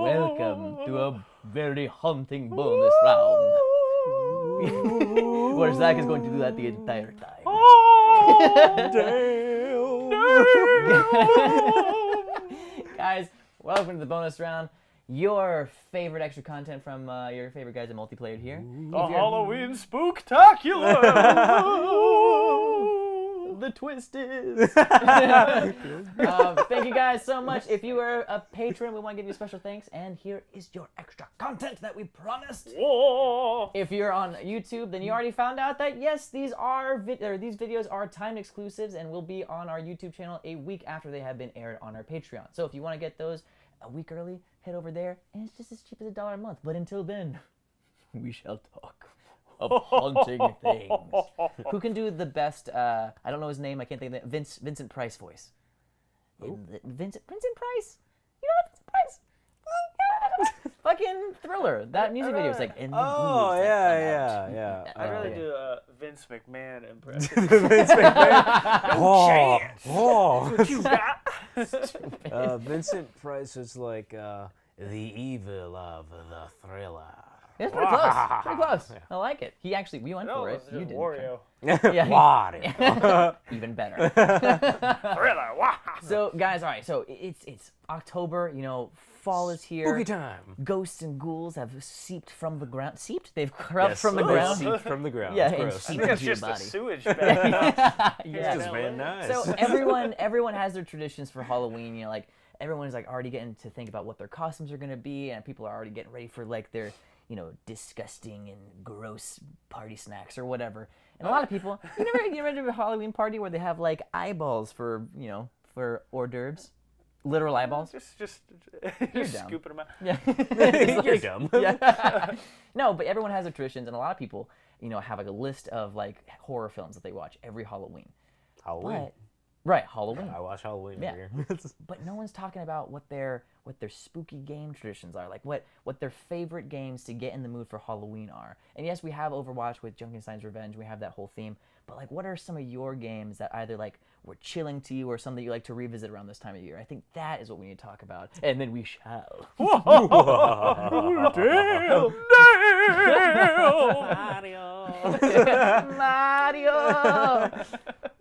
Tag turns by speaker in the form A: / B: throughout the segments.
A: Welcome to a very haunting bonus round. Where Zach is going to do that the entire time. Guys, welcome to the bonus round. Your favorite extra content from your favorite guys at Multiplayer here.
B: The Halloween Spooktacular!
A: The twist is. Thank you guys so much. If you are a patron, we want to give you special thanks. And here is your extra content that we promised.
B: Whoa.
A: If you're on YouTube, then you already found out that yes, these videos are timed exclusives and will be on our YouTube channel a week after they have been aired on our Patreon. So if you want to get those a week early, head over there, and it's just as cheap as $1 a month. But until then, we shall talk of haunting things. Who can do the best, I don't know his name, I can't think of it, Vincent Price voice. Vincent Price? You know Vincent Price? Fucking Thriller. That music video is like in the
C: yeah.
B: I'd rather do a Vince McMahon impression.
C: Vince McMahon.
B: No chance. What you got?
C: Vincent Price is like the evil of the Thriller.
A: It's pretty close. Pretty close. Yeah. I like it. We went for it. You didn't.
B: Wario.
C: Wario.
A: Even better.
B: Thriller.
A: So, guys, all right. So it's October. You know, fall is here.
C: Spooky time.
A: Ghosts and ghouls have seeped from the ground. Seeped? They've crept from the ground.
C: Seeped from the ground.
A: Yeah,
C: it's
A: and
C: gross.
B: I think it's just
A: body.
B: a sewage bed.
A: Yeah.
C: Just Van Nuys.
A: So everyone has their traditions for Halloween. You know, like everyone's like already getting to think about what their costumes are gonna be, and people are already getting ready for like their, you know, disgusting and gross party snacks or whatever. And a lot of people, you ever do a Halloween party where they have like eyeballs for, you know, for hors d'oeuvres? Literal eyeballs?
B: Just
A: dumb.
B: scooping them out.
A: Yeah.
C: You're dumb.
A: Yeah. No, but everyone has their traditions, and a lot of people, you know, have like a list of like horror films that they watch every Halloween.
C: Halloween.
A: Right, Halloween.
C: I watch Halloween every year.
A: But no one's talking about what their spooky game traditions are, like what their favorite games to get in the mood for Halloween are. And yes, we have Overwatch with Junkenstein's Revenge, we have that whole theme, but like what are some of your games that either like were chilling to you or something you like to revisit around this time of year? I think that is what we need to talk about, and then we shall.
B: Damn!
A: Mario!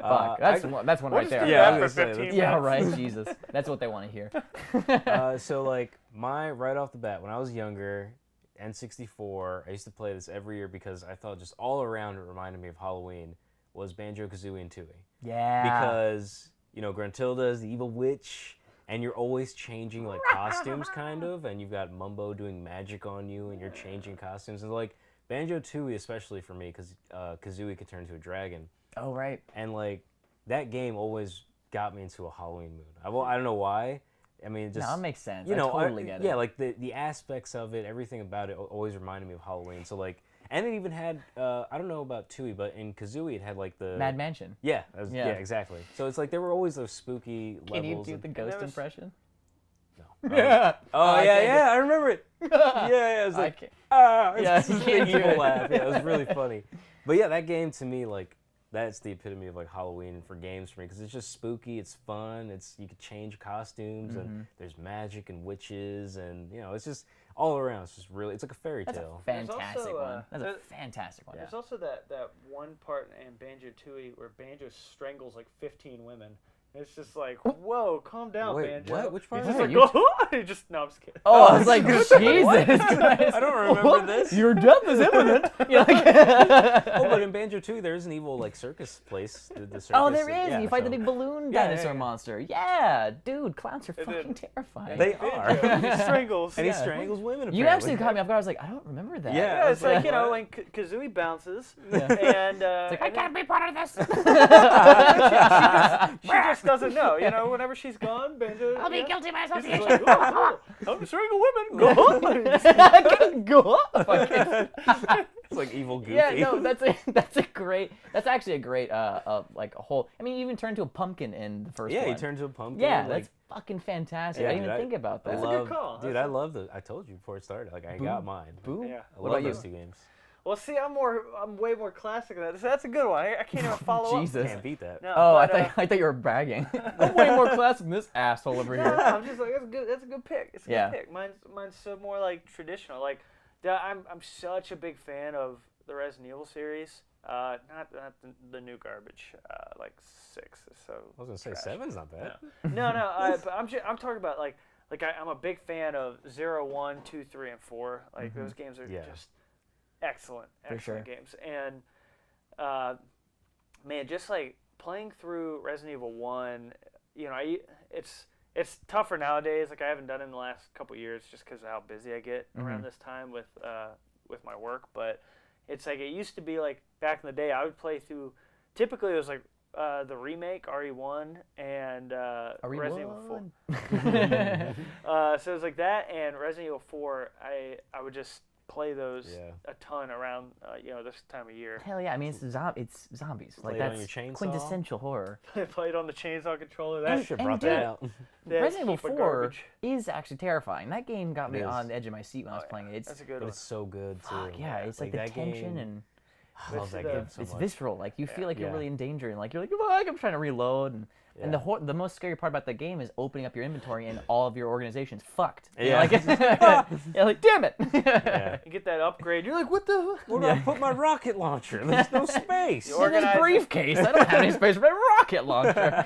A: Fuck, that's one right there.
B: Yeah,
C: I was
B: for
C: gonna say,
B: 15
A: Yeah,
B: minutes.
A: right, Jesus. That's what they want to hear.
C: So like right off the bat, when I was younger, N64, I used to play this every year because I thought just all around it reminded me of Halloween, was Banjo-Kazooie and Tooie.
A: Yeah.
C: Because, you know, Gruntilda is the evil witch, and you're always changing like costumes kind of, and you've got Mumbo doing magic on you, and you're changing costumes. And like Banjo-Tooie, especially for me, because Kazooie could turn into a dragon.
A: Oh, right.
C: And like that game always got me into a Halloween mood. I don't know why. I mean, it just
A: No, it makes sense.
C: You know,
A: I totally get it.
C: Yeah, like the aspects of it, everything about it always reminded me of Halloween. So like, and it even had I don't know about Tooie, but in Kazooie it had like the
A: Mad Mansion.
C: Yeah, yeah, exactly. So it's like there were always those spooky
A: Can
C: levels.
A: you do the ghost impression?
C: No.
A: Yeah.
C: Oh yeah, I remember it. Yeah, it was like
A: Yeah,
C: you
A: can't do
C: evil
A: it.
C: laugh. Yeah, it was really funny. But yeah, that game to me, like, that's the epitome of like Halloween for games for me, because it's just spooky, it's fun, you could change costumes, and there's magic and witches, and you know, it's just all around. It's just really, it's like a fairy tale.
A: Fantastic one. That's a fantastic one.
B: There's also that one part in Banjo-Tooie where Banjo strangles like 15 women. It's just like, whoa, calm down,
C: Wait,
B: Banjo.
C: what? Which part?
B: He's
A: Wait,
B: just like, no, I'm just kidding.
A: Oh, I was like, Jesus Christ.
C: I don't remember this.
A: Your death is imminent. You're like,
C: Oh, but in Banjo-Tooie, there's an evil like circus place. The circus,
A: oh, there is.
C: yeah,
A: You fight
C: so-
A: the big balloon
C: Yeah,
A: dinosaur
C: yeah.
A: monster. Yeah, dude, clowns are
B: And then-
A: fucking terrifying.
C: They are.
B: He strangles.
C: And he
A: Yeah.
C: strangles women.
A: You
C: apparently.
A: actually caught me off guard. I was like, I don't remember that.
C: Yeah.
B: Yeah, it's like, you know,
C: What?
B: when Kazooie bounces,
A: Yeah.
B: and
A: It's like, I can't be part of this.
B: she just doesn't know. You know, whenever she's gone, Banjo.
A: I'll be guilty by
B: He's
A: association.
B: like, oh, I'm strangle women. Go on.
A: Go up. Fucking-
C: It's like evil Goofy.
A: Yeah, no, that's actually a great like a whole. I mean, he even turned to a pumpkin in the first
C: Yeah,
A: one.
C: he turned to a pumpkin.
A: Yeah,
C: like,
A: that's fucking fantastic.
C: Yeah,
A: I didn't
C: dude,
A: even think about that.
B: That's a good call.
C: Dude, I love I told you before it started. Like, I got mine.
A: Boom.
B: Yeah.
C: I
A: What
C: love
A: about
C: those
A: you?
C: two games.
B: Well, see, I'm way more classic than that. So that's a good one. I can't even follow up.
A: Jesus.
C: Can't beat that.
B: No,
A: Oh,
B: but,
A: I thought you were bragging. I'm way more classic than this asshole over
B: No,
A: here.
B: I'm just like, that's a good pick. It's a
A: Yeah.
B: good pick. Mine's so more like traditional. Like, I'm such a big fan of the Resident Evil series. Not the new garbage. Like 6 is so.
C: I was gonna say
B: trash.
C: 7's not bad.
B: No. But I'm talking about like I'm a big fan of 0, 1, 2, 3, and 4. Like those games are just excellent
A: sure.
B: games. And man, just like playing through Resident Evil 1, you know, it's tougher nowadays. Like I haven't done it in the last couple years just because of how busy I get around this time with my work. But it's like it used to be like back in the day. I would play through. Typically, it was like the remake RE1 and Resident Evil 4. So it was like that and Resident Evil 4. I would just play those a ton around this time of year.
A: Hell yeah! I mean, it's zombies. Like
C: Play it
A: that's
C: on your chainsaw?
A: quintessential horror.
B: I played on the chainsaw controller.
A: And-
B: That
C: Should
A: and
C: brought
A: dude,
C: that out.
A: Resident Evil
B: heap of
A: 4
B: garbage.
A: is actually terrifying. That game got
C: It
A: me
C: is.
A: on the edge of my seat when I was playing it. It's
B: That's a good
C: But
B: one.
C: it's so good too.
A: fuck, yeah, it's like the
C: that
A: tension
C: game,
A: and
C: I love that
B: the-
C: game so
A: it's
C: much.
A: visceral. Like you feel like you're
C: Yeah.
A: really in danger, and like you're like, fuck, I'm trying to reload. And
C: Yeah.
A: the most scary part about that game is opening up your inventory and all of your organization's fucked.
C: Yeah.
A: You're like, damn it.
C: Yeah.
B: You get that upgrade. You're like, what the?
C: Where do I put my rocket launcher? There's no space.
B: You
A: In this
B: organize it.
A: briefcase, I don't have any space for my rocket launcher.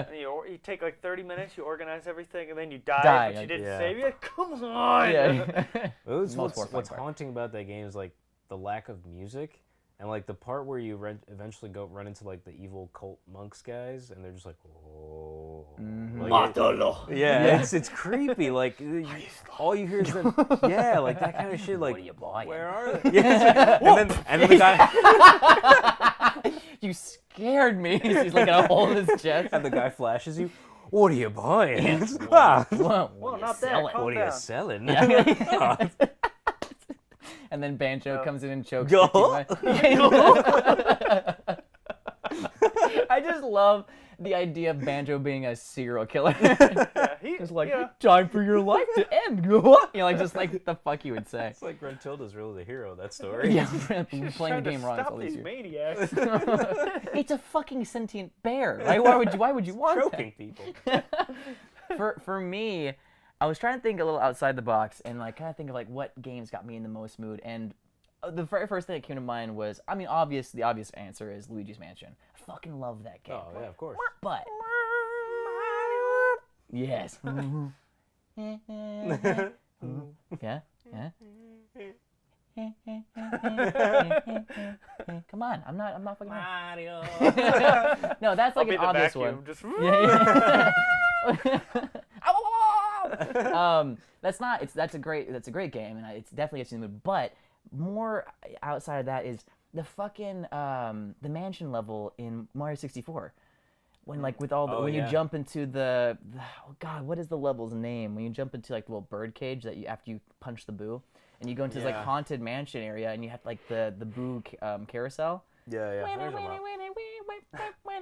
B: And you take like 30 minutes. You organize everything, and then you die.
A: Die,
B: But you
A: like-
B: didn't
C: Yeah.
B: save it. Come on.
A: Yeah.
C: What's
A: Most horrifying
C: what's
A: part.
C: haunting about that game is like the lack of music. And like the part where you eventually run into like the evil cult monks guys, and they're just like, oh, like, yeah, it's creepy. Like all you hear is them, like that kind of shit. Like,
A: What are you buying?
C: where are they? Yeah, and then the guy,
A: You scared me. He's like got a hole in his chest.
C: and the guy flashes you. What are you buying?
B: Well, not that. Calm
C: What are you
B: down.
C: selling?
A: And then Banjo comes in and chokes.
C: Go.
A: I just love the idea of Banjo being a serial killer.
B: Yeah,
A: It's like,
B: yeah.
A: time for your life to end. You know, like just like the fuck you would say.
C: It's like Gruntilda's really the hero of that story.
A: Yeah, playing the
B: Trying to
A: game wrong
B: stop
A: all these
B: these
A: years.
B: maniacs.
A: It's a fucking sentient bear. Right? Why would you want
C: Choking people.
A: that? For me, I was trying to think a little outside the box and like kind of think of like what games got me in the most mood. And the very first thing that came to mind was, I mean, the obvious answer is Luigi's Mansion. I fucking love that game.
C: Oh yeah, of course.
A: But yes. Yeah. Yeah. Come on, I'm not fucking.
C: Mario.
A: No, that's like
B: I'll be
A: an
B: the
A: obvious
B: vacuum.
A: one.
B: Just
A: That's a great game, and it's definitely gets you in the mood. But more outside of that is the fucking the mansion level in Mario 64. When like with all the when you jump into the oh god, what is the level's name? When you jump into like the little bird cage that you after you punch the boo, and you go into this like haunted mansion area, and you have like the boo carousel.
C: Yeah. There's a lot.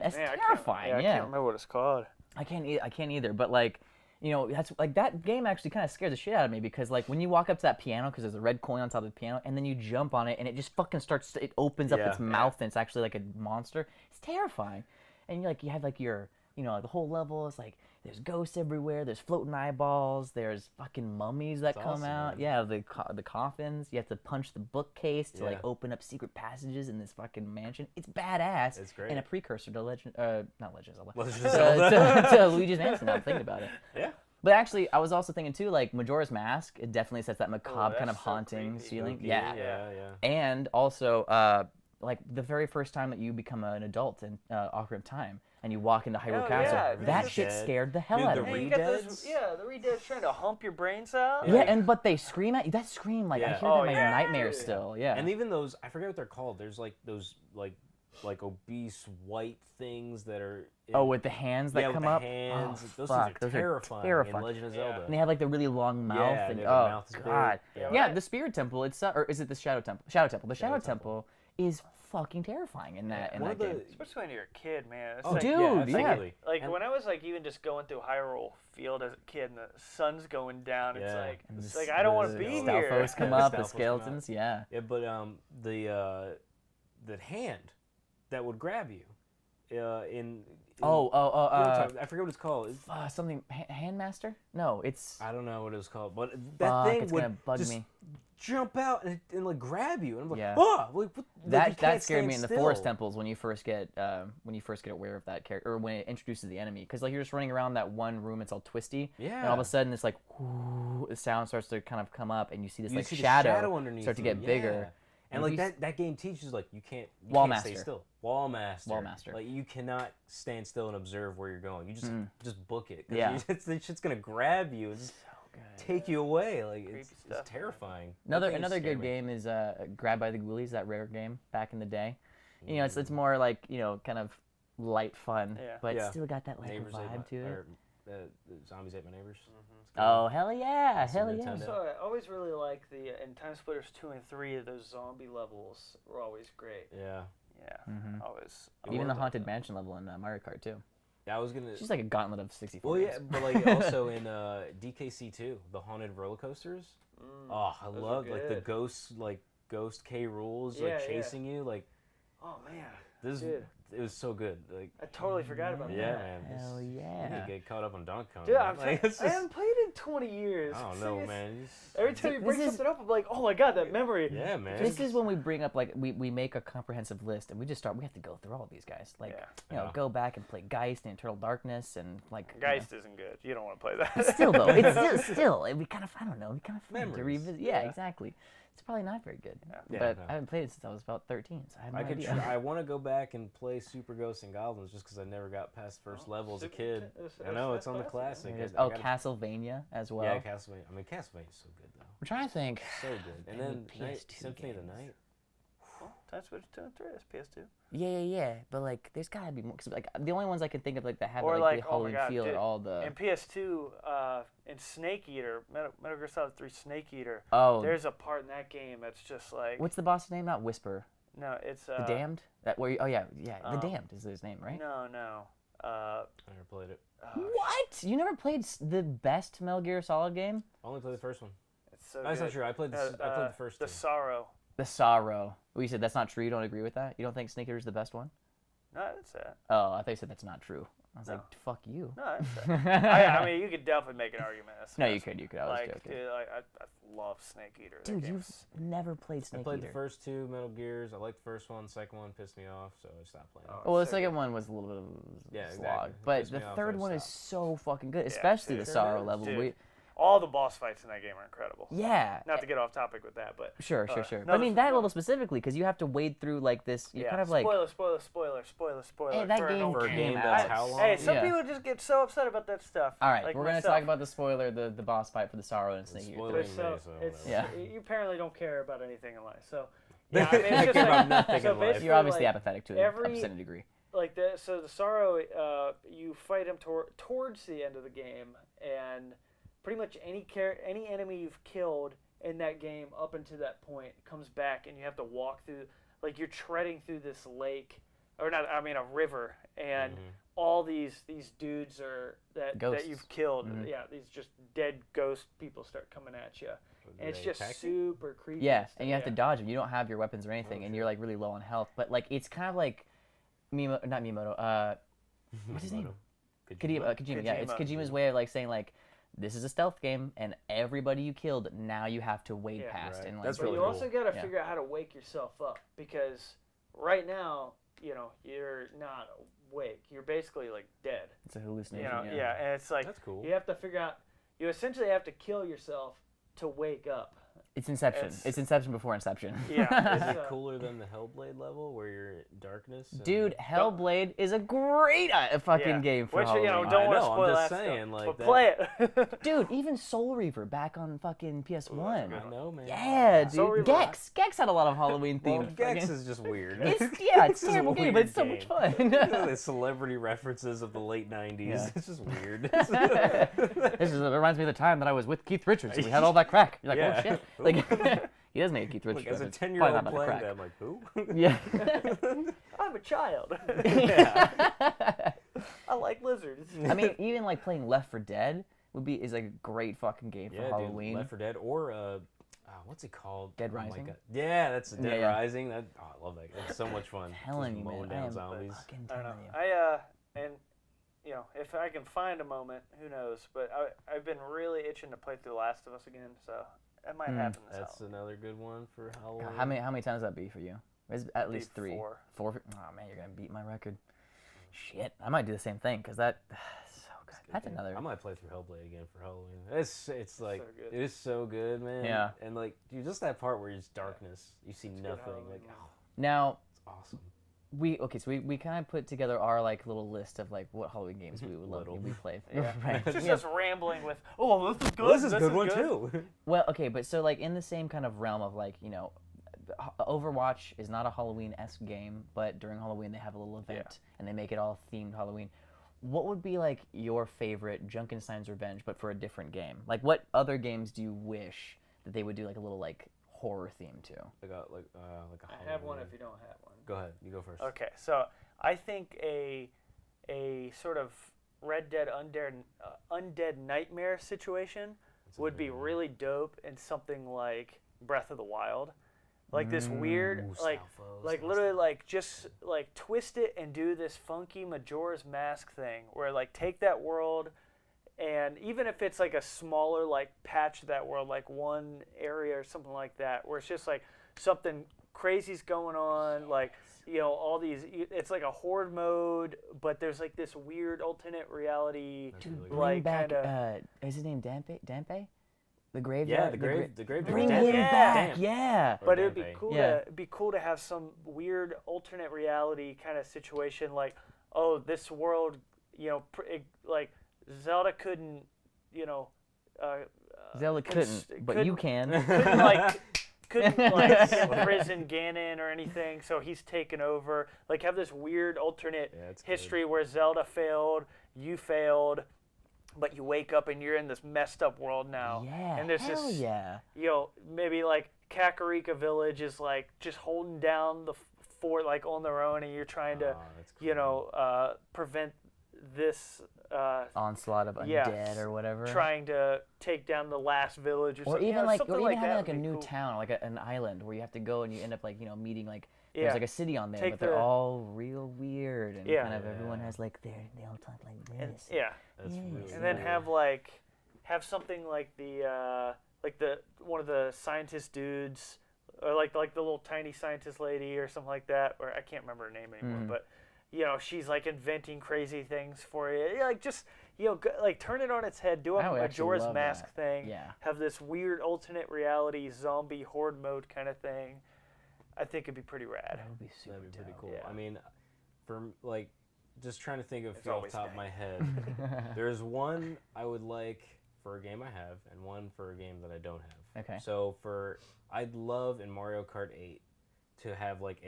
A: That's
B: Man,
A: terrifying.
B: I can't remember what it's called.
A: I can't either. But like, you know, that's like that game actually kind of scares the shit out of me because like when you walk up to that piano because there's a red coin on top of the piano and then you jump on it and it just fucking starts. It opens up its mouth and it's actually like a monster. It's terrifying. And you have like your, you know, the whole level is like there's ghosts everywhere. There's floating eyeballs. There's fucking mummies that come
C: awesome,
A: out.
C: man.
A: Yeah, the coffins. You have to punch the bookcase to like open up secret passages in this fucking mansion. It's badass.
C: It's great.
A: And a precursor to not Legend of Zelda.
C: Legend of Zelda.
A: to Luigi's Mansion. Now I'm thinking about it.
C: Yeah.
A: But actually, I was also thinking too, like Majora's Mask. It definitely sets that macabre kind of
B: that's so
A: haunting
B: creepy.
A: feeling.
C: Spooky,
A: Yeah.
C: Yeah.
A: And also, like the very first time that you become an adult in Ocarina of Time, and you walk into Hyrule
B: Oh,
A: Castle,
B: yeah,
A: that
B: Ridge
A: shit
C: Dead.
A: scared the hell
C: Dude,
A: out
C: the
A: of me.
B: Hey, you got those,
C: Redeads?
B: the Redeads trying to hump your brains out.
A: Yeah, but they scream at you. That scream, like I
C: Yeah.
A: hear that in my
B: yeah.
A: nightmares still. Yeah.
C: And even those, I forget what they're called. There's like those like obese white things that are.
A: with the hands that
C: with
A: come
C: the
A: up.
C: hands.
A: Oh,
C: Those
A: fuck,
C: things
A: those
C: are
A: are
C: terrifying.
A: terrifying.
C: In Legend of
B: Yeah.
C: Zelda.
A: And they have like the really long mouth.
C: Yeah,
A: and
C: the
A: oh
C: mouth is big.
A: god.
C: Yeah.
A: Yeah, the Spirit Temple. It's or is it the Shadow Temple? Shadow Temple. The Shadow Temple is fucking terrifying in that game.
B: Especially when you're a kid, man. It's
A: Oh,
B: like,
A: dude, yeah.
C: absolutely.
B: Like when I was like even just going through Hyrule Field as a kid and the sun's going down, it's like I don't want to be here.
A: Stalfos come up, the skeletons,
C: Yeah, but the hand that would grab you I forget what it's called.
A: Something Handmaster? No, it's
C: I don't know what it was called, but that thing
A: it's
C: would
A: gonna bug
C: just
A: me.
C: jump out and like grab you, and I'm like,
A: Yeah.
C: oh, like, what, like,
A: that scared me in the
C: still.
A: forest temples when you first get aware of that character, or when it introduces the enemy, because like you're just running around that one room, it's all twisty, and all of a sudden it's like, whoo, the sound starts to kind of come up, and you see this shadow
C: underneath
A: start to get bigger.
C: And like that game teaches like you can't stay still. Wall master. Like you cannot stand still and observe where you're going. You just book it.
A: Yeah.
C: It's shit's gonna grab you and just take you away. Like it's terrifying.
A: Another good game is Grab by the Ghoulies, that Rare game back in the day. You know, it's more like, you know, kind of light fun, but it's still got that like vibe to it.
C: Zombies Ate My Neighbors.
A: Oh, hell yeah, hell yeah.
B: So I always really like in Time Splitters 2 and 3, those zombie levels were always great.
C: Yeah.
B: Always.
A: Even the Haunted Mansion level in Mario Kart too.
C: Yeah, I was gonna.
A: It's just like a gauntlet of 64.
C: Well, yeah, but like also in DKC 2, the haunted roller coasters. Oh, I love like the Ghost K rules chasing you like.
B: Oh man,
C: it was so good. Like
B: I totally forgot about that.
C: Yeah, man.
A: Hell yeah.
C: You get caught up on Donkey Kong.
B: Dude,
C: I
B: haven't played in 20 years.
C: I don't know, man.
B: Every time you bring something up, I'm like, oh my god, that memory.
C: Yeah, man.
A: This is when we bring up, like, we make a comprehensive list, and we have to go through all of these guys. Like, go back and play Geist and Eternal Darkness, and like.
B: Geist isn't good. You don't want to play that.
A: It's still though, it'd be kind of, I don't know, it'd be kind of fun to
C: Memories.
A: revisit. Yeah, exactly. It's probably not very good, but I haven't played it since I was about 13, so I have no idea.
C: I want to go back and play Super Ghosts and Goblins just because I never got past the first level as a kid. I know it's on the classic.
A: Castlevania as well.
C: Yeah, Castlevania. I mean, Castlevania's so good though.
A: I'm trying to think.
C: So good. And then Symphony of the Night.
B: Time Splitters 2 and 3 is PS2.
A: Yeah. But like, there's gotta be more. Cause like the only ones I can think of like that have
B: or
A: like the Halloween feel are all the.
B: In PS2, in Snake Eater, Metal Gear Solid 3 Snake Eater.
A: Oh.
B: There's a part in that game that's just like.
A: What's the boss name? Not Whisper.
B: No, it's
A: The Damned. The Damned is his name, right?
B: No.
C: I never played it.
A: What? You never played the best Metal Gear Solid game?
C: I only played the first one.
B: It's so
C: That's
B: good.
C: not true. I played the first two.
B: The Sorrow.
A: The Sorrow. Well, you said that's not true. You don't agree with that? You don't think Snake Eater is the best one?
B: No, that's it.
A: Oh, I thought you said that's not true. I was like, fuck you.
B: No, that's it. I mean, you could definitely make an argument.
A: No, you could. I was joking.
B: Dude, I love Snake Eater.
A: Dude, you've never played Snake Eater.
C: I played the first two Metal Gears. I liked the first one. The second one pissed me off, so I stopped playing.
A: Well, the second one was a little bit of a slog.
C: Exactly.
A: But the third one is so fucking good, especially the Sorrow level.
B: Dude. All the boss fights in that game are incredible.
A: Yeah.
B: Not to get off topic with that, but
A: Sure. But I mean, that level specifically, because you have to wade through like this. You're kind of like.
B: Spoiler.
A: Hey, that game came out.
C: How long?
B: Hey, some people just get so upset about that stuff.
A: All right,
B: like
A: we're gonna talk about the spoiler, the boss fight for the Sorrow and Snake Eater.
B: You apparently don't care about anything in life, so. Yeah, I mean, it's just like,
C: nothing in life.
A: You're obviously apathetic to a percent degree.
B: Like so the Sorrow, you fight him towards the end of the game, and pretty much any enemy you've killed in that game up until that point comes back, and you have to walk through, like you're treading through this lake, or not, I mean a river, and all these dudes that you've killed, these just dead ghost people start coming at you, and it's just super creepy.
A: Yeah, and you have to dodge them. You don't have your weapons or anything, and you're like really low on health. But like it's kind of like not Miyamoto. What's his name? Kojima. Yeah, it's Kojima's way of like saying like, this is a stealth game, and everybody you killed, now you have to wade past. And like,
C: that's
B: but
C: really
B: you
C: cool.
B: also got to figure out how to wake yourself up, because right now, you're not awake. You're basically like dead.
A: It's a hallucination.
B: And it's like
C: that's cool.
B: You have to figure out. You essentially have to kill yourself to wake up.
A: It's Inception. It's Inception before Inception.
B: Yeah.
C: Is it cooler than the Hellblade level where you're in darkness?
A: Dude, Hellblade is a great fucking game for Halloween.
B: Don't want to spoil
C: I'm just
B: that
C: saying,
B: stuff,
C: like
B: but
C: that.
B: play it.
A: Dude, even Soul Reaver back on fucking PS1.
C: I know, man.
A: Yeah, dude. Gex had a lot of Halloween
C: Well,
A: themed.
C: Gex is just weird.
A: It's a terrible game, but it's so much fun.
C: The celebrity references of the late 90s.
A: Yeah.
C: It's just weird.
A: It reminds me of the time that I was with Keith Richards and we had all that crack. You're like, oh shit. Like, He does make a Keith Richards
C: Like, as a
A: reference.
C: 10-year-old
A: Probably not
C: playing
A: about
C: that, I'm like, who?
A: Yeah.
B: I'm a child. I like lizards.
A: I mean, even like playing Left 4 Dead is like a great fucking game for Halloween.
C: Dude, Left 4 Dead or what's it called?
A: Dead
C: Oh my
A: Rising?
C: God. Yeah, that's Dead
A: Yeah.
C: Rising. I love that. It's so much fun.
A: Telling
C: Just
A: you,
C: mowing
A: man. I
C: down
A: am
C: zombies.
A: fucking
B: I don't
A: telling
B: know.
A: you.
B: And you know, if I can find a moment, who knows? But I've been really itching to play through The Last of Us again, so that might happen this
C: That's
B: Halloween.
C: another good one for Halloween.
A: How many times would that be for you? It's at least 3.
B: 4.
A: 4? Oh man, you're gonna beat my record. Shit, I might do the same thing because so good. That's
C: game.
A: another.
C: I might play through Hellblade again for Halloween. It's like
B: So good.
C: it is so good, man.
A: Yeah.
C: And like, dude, just that part where it's darkness, you see
B: good
C: nothing.
B: Halloween
C: Like,
B: movie.
C: oh,
A: Now
C: it's awesome.
A: so we kind of put together our like little list of like what Halloween games we would love
C: Little.
A: we play.
B: Yeah.
A: Right.
B: Just
A: Yeah.
B: us rambling with, oh, this is good.
C: Well, this is a good one too.
A: Well, okay, but so like in the same kind of realm of like, you know, Overwatch is not a Halloween-esque game, but during Halloween they have a little event and they make it all themed Halloween. What would be like your favorite Junkenstein's Revenge, but for a different game? Like, what other games do you wish that they would do like a little like horror theme to?
C: like a
B: I have one
C: Halloween.
B: if you don't have one.
C: Go ahead, you go first.
B: Okay, so I think a sort of Red Dead Undead Nightmare situation
C: That's a
B: would be
C: good one.
B: really dope in something like Breath of the Wild. Like this weird,
C: Ooh,
B: like
C: Stalfos,
B: literally like just like twist it and do this funky Majora's Mask thing where like take that world and even if it's like a smaller like patch of that world, like one area or something like that, where it's just like something crazy's going on, like, you know, all these, it's like a horde mode, but there's like this weird alternate reality.
C: That's really good.
A: Bring
B: Like,
A: back
B: kinda-
A: is his name Dampe? The grave.
C: Yeah, the grave.
A: Bring
B: Dampe.
A: him
B: Yeah.
A: back.
C: Damn.
A: Yeah.
C: Or
B: But it'd be
C: Dampe.
B: cool
A: Yeah.
B: to have some weird alternate reality kind of situation, like, oh, this world, you know, like Zelda couldn't, you know,
A: Zelda couldn't, but you can.
B: couldn't like imprison Ganon or anything, so he's taken over. Like have this weird alternate
C: Yeah, it's
B: history where Zelda failed, you failed, but you wake up and you're in this messed up world now.
A: Yeah.
B: And there's
A: hell
B: this,
A: yeah.
B: you know, maybe like Kakarika Village is like just holding down the fort like on their own, and you're trying to,
C: That's
B: you
C: cool.
B: know, prevent this.
A: Onslaught of
B: Yeah.
A: undead or whatever.
B: Trying to take down the last village or
A: Or
B: something.
A: even
B: you know,
A: like,
B: something
A: or even
B: like that
A: having like a
B: would be
A: new
B: cool.
A: town, like an island where you have to go and you end up like, you know, meeting like
B: Yeah.
A: there's like a city on there,
B: Take
A: but they're
B: the-
A: all real weird and
B: Yeah.
A: kind of everyone
C: Yeah.
A: has like they all talk like
B: And,
A: this.
B: yeah,
C: That's
A: Yeah.
C: really
B: and then
C: cool.
B: have something like the one of the scientist dudes, or like the little tiny scientist lady or something like that, or I can't remember her name anymore,
A: Mhm.
B: but you know she's like inventing crazy things for you. Yeah, like just, you know, like turn it on its head, do
A: I
B: a
A: would actually
B: Majora's
A: love
B: Mask
A: that.
B: thing,
A: Yeah.
B: have this weird alternate reality zombie horde mode kind of thing. I think it'd be pretty rad.
A: That would be super
C: That'd be pretty
A: dope.
C: cool.
B: Yeah.
C: I mean, for like, just trying to think of
B: It's
C: off the
B: always
C: top of
B: dank.
C: my head. There's one I would like for a game I have, and one for a game that I don't have.
A: Okay.
C: So I'd love in Mario Kart 8 to have like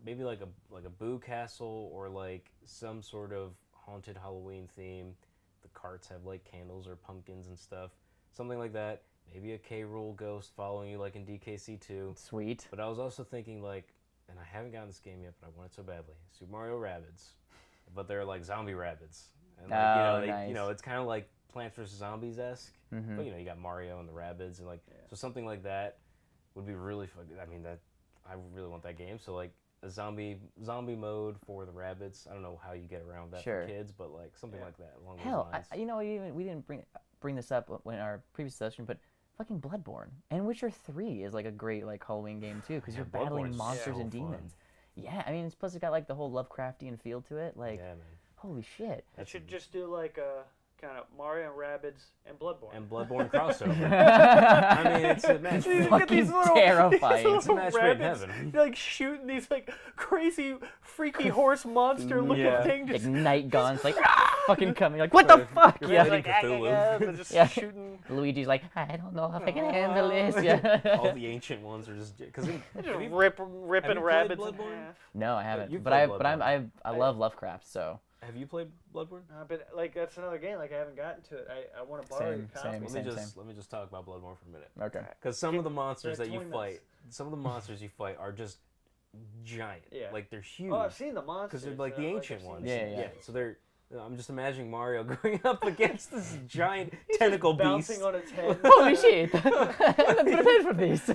C: maybe like a Boo Castle or like some sort of haunted Halloween theme. The carts have like candles or pumpkins and stuff, something like that. Maybe a K. Rool ghost following you like in DKC2.
A: Sweet.
C: But I was also thinking like, and I haven't gotten this game yet, but I want it so badly. Super Mario Rabbids, but they're like zombie rabbits, and like,
A: Oh,
C: you
A: nice.
C: know, it's kind of like Plants vs Zombies esque.
A: Mhm.
C: But you know, you got Mario and the rabbits, and like, so something like that would be really fun. I mean, I really want that game. So like a zombie mode for the rabbits. I don't know how you get around that
A: Sure.
C: for kids, but like something like that along
A: Hell,
C: those lines.
A: you know, we didn't bring this up in our previous session, but fucking Bloodborne and Witcher 3 is like a great like Halloween game too, because
C: Yeah,
A: you're battling
C: Bloodborne's
A: monsters
C: so
A: and
C: fun.
A: demons. Yeah, I mean, it's plus it's got like the whole Lovecraftian feel to it. Like,
C: Yeah, man.
A: holy shit.
B: I should just do like a kind of Mario and Rabbids and Bloodborne.
C: And Bloodborne crossover. I mean, it's a match.
B: You
A: Fucking
B: get these little,
A: terrifying.
B: These
C: It's a
B: little
C: match made in
B: rabbits,
C: heaven.
B: You're like shooting these like crazy, freaky horse monster looking
C: Yeah.
B: thing.
A: Like
B: Just
A: night guns, like fucking coming, like what the fuck?
C: You're
A: Yeah.
C: fighting
B: like,
C: Cthulhu.
B: they're just
A: Yeah.
B: shooting.
A: Luigi's like, I don't know if I can handle this. Yeah.
C: All the ancient ones are just because
B: Just
C: have you
B: ripping
C: played
B: rabbits in
C: Bloodborne?
B: half.
A: No, I haven't.
C: you've
A: But
C: played
A: I
C: Bloodborne.
A: love Lovecraft, so
C: Have you played Bloodborne?
B: But like that's another game. Like I haven't gotten to it. I want to borrow your copy.
C: Let me just talk about Bloodborne for a minute.
A: Okay.
C: Because some of the monsters that you
B: 20
C: fight,
B: minutes.
C: some of the monsters you fight are just giant.
B: Yeah.
C: Like they're huge.
B: Oh, I've seen the monsters.
C: Because they're like the ancient
B: I've
C: ones.
B: seen
A: Yeah.
C: So they're. I'm just imagining Mario going up against this giant tentacle beast.
B: bouncing on its head.
A: Holy shit! I'm prepared for this.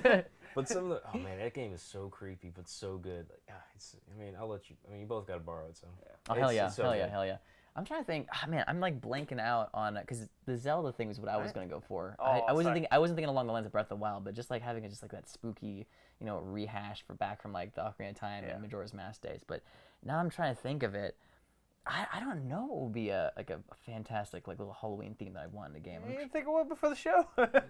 C: But some of the man, that game is so creepy, but so good. Like, I'll let you. You both got to borrow it, so.
A: Oh hell yeah,
C: so
A: hell
C: good.
A: yeah, hell yeah! I'm trying to think. Man, I'm like blanking out on because the Zelda thing was what I was gonna go for. I wasn't thinking along the lines of Breath of the Wild, but just like having it just like that spooky, rehash from like the Ocarina of Time and Majora's Mask days. But now I'm trying to think of it. I don't know what would be a fantastic like little Halloween theme that I want in the game.
B: You didn't think of one before the show?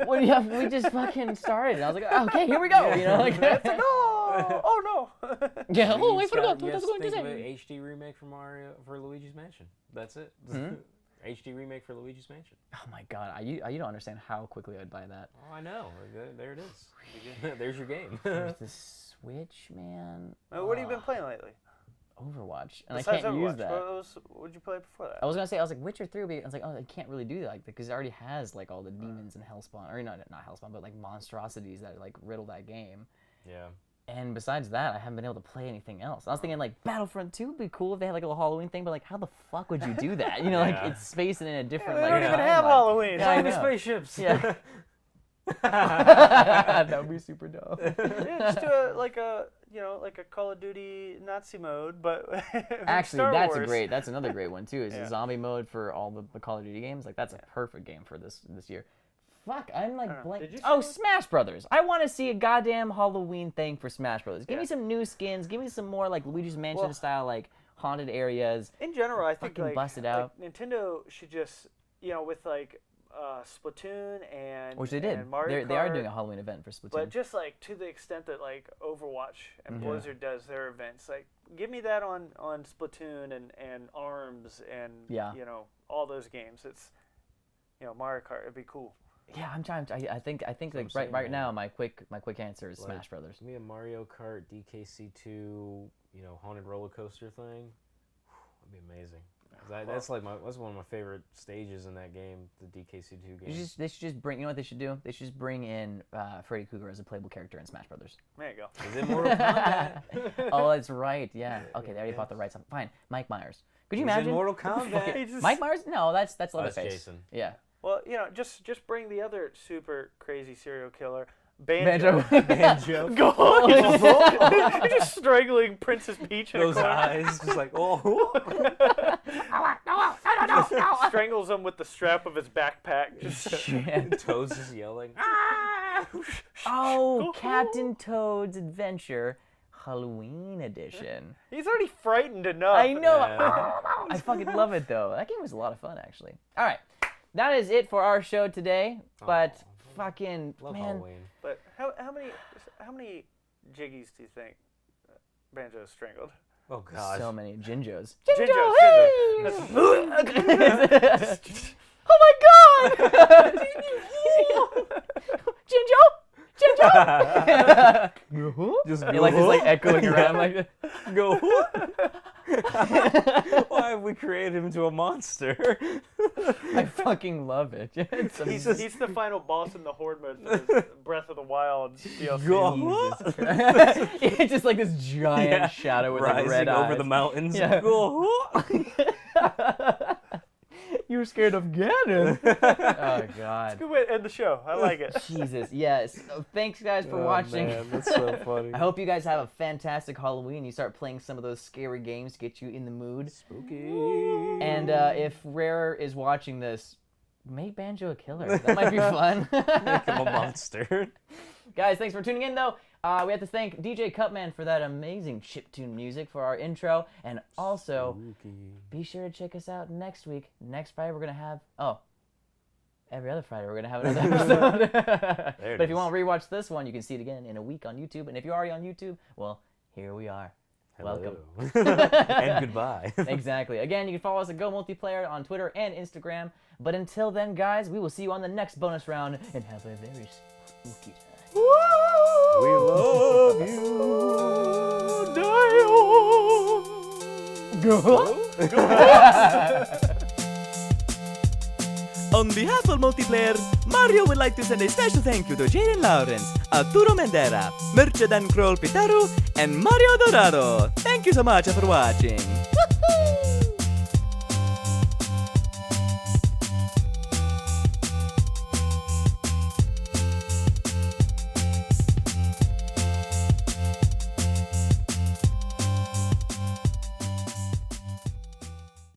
A: Well, yeah, we just fucking started. And I was like, okay, here we go. Like,
B: It's like, oh no.
A: yeah. Oh, wait for the
C: You
A: go.
C: just
A: What's going
C: think
A: to
C: of an
A: say?
C: HD remake for Luigi's Mansion. That's it. HD remake for Luigi's Mansion.
A: Oh my god, you don't understand how quickly I'd buy that.
C: Oh, I know. There it is. There's your game.
A: There's the Switch, man.
B: What have you been playing lately?
A: Overwatch, and
B: Besides
A: I can't use
B: Overwatch,
A: that.
B: what did you play before that?
A: I was gonna say Witcher 3, but I was like, oh, I can't really do that because it already has like all the demons and hellspawn, or not hellspawn, but like monstrosities that like riddle that game.
C: Yeah.
A: And besides that, I haven't been able to play anything else. I was thinking like Battlefront 2 would be cool if they had like a little Halloween thing, but like how the fuck would you do that? Like it's spaced in a different
B: they
A: like.
B: don't even
A: timeline.
B: have Halloween.
A: Yeah, I
C: Flying the
A: know.
C: spaceships.
A: Yeah. That would be super dope.
B: Yeah, just do a Call of Duty Nazi mode, but
A: Actually,
B: Star
A: that's
B: Wars.
A: that's another great one too. Is
B: Yeah.
A: a zombie mode for all the Call of Duty games. Like that's a perfect game for this year. Fuck, I'm like blank.
B: Did you
A: Oh,
B: see-
A: Smash Brothers! I want to see a goddamn Halloween thing for Smash Brothers. Give me some new skins. Give me some more like Luigi's Mansion style like haunted areas.
B: In general, I think
A: Fucking bust it out.
B: Nintendo should just with like Splatoon and
A: Which they did.
B: and Mario
A: They are
B: Kart,
A: doing a Halloween event for Splatoon.
B: but just like to the extent that like Overwatch and Blizzard does their events, like give me that on Splatoon and ARMS and all those games. It's Mario Kart. It'd be cool.
A: Yeah, I'm trying. I think like
C: saying,
A: right
C: man.
A: now my quick answer is
C: Like,
A: Smash Brothers.
C: Me a Mario Kart DKC2, haunted roller coaster thing. That'd be amazing. That's one of my favorite stages in that game, the DKC2 game.
A: They should just bring. You know what they should do? They should just bring in Freddy Krueger as a playable character in Smash Brothers.
B: There you go.
C: Is it Mortal Kombat?
A: Oh, that's right. Yeah. Okay, they already bought the rights. Fine. Mike Myers. Could you imagine?
C: In Mortal Kombat.
B: He just-
A: Mike Myers? No, that's
C: That's
A: Leatherface.
C: Jason.
A: Yeah.
B: Well, just bring the other super crazy serial killer, Banjo.
A: Banjo.
B: Go! You're just strangling Princess Peach in a
C: Those
B: corner.
C: eyes, just like oh.
B: Just strangles him with the strap of his backpack. Just
C: Toad's just yelling.
A: Oh, Captain Toad's Adventure, Halloween edition.
B: He's already frightened enough.
A: I know.
C: Yeah.
A: I fucking love it though. That game was a lot of fun actually. All right, that is it for our show today. But fucking
C: Love
A: man,
C: Halloween.
B: But how many jiggies do you think Banjo strangled?
C: Oh gosh.
A: so many Jinjos.
B: Jinjo,
A: hey!
B: Jinjo.
A: Oh my god! Jinjo! Jinjo!
C: Just
A: You're like just like echoing around like
C: go. Why have we created him into a monster?
A: I fucking love it. It's
B: He's the final boss in the Horde mode for this Breath of the Wild DLC.
C: Go.
A: It's just like this giant shadow with like
C: Rising
A: red eyes.
C: over the mountains.
A: Yeah.
C: Go.
A: You're scared of Ganon. Oh God.
B: Good way to end the show. I like it.
A: Jesus. Yes. Thanks guys for
C: Oh,
A: watching.
C: man, that's so funny.
A: I hope you guys have a fantastic Halloween. You start playing some of those scary games to get you in the mood.
C: Spooky.
A: And if Rare is watching this, make Banjo a killer. That might be fun.
C: Make him a monster.
A: Guys, thanks for tuning in, though. We have to thank DJ CUTMAN for that amazing chiptune music for our intro. And also, be sure to check us out next week. Next Friday, we're going to have... Oh, every other Friday, we're going to have another episode. But if you want to rewatch this one, you can see it again in a week on YouTube. And if you're already on YouTube, well, here we are.
C: Hello.
A: Welcome.
C: And goodbye.
A: Exactly. Again, you can follow us at Go Multiplayer on Twitter and Instagram. But until then, guys, we will see you on the next bonus round and have a very spooky time.
C: We love you.
A: Go.
D: On behalf of Multiplayer, Mario would like to send a special thank you to Jaden Lawrence, Arturo Mendera, Mercedan Kroll Pitaru, and Mario Dorado. Thank you so much for watching.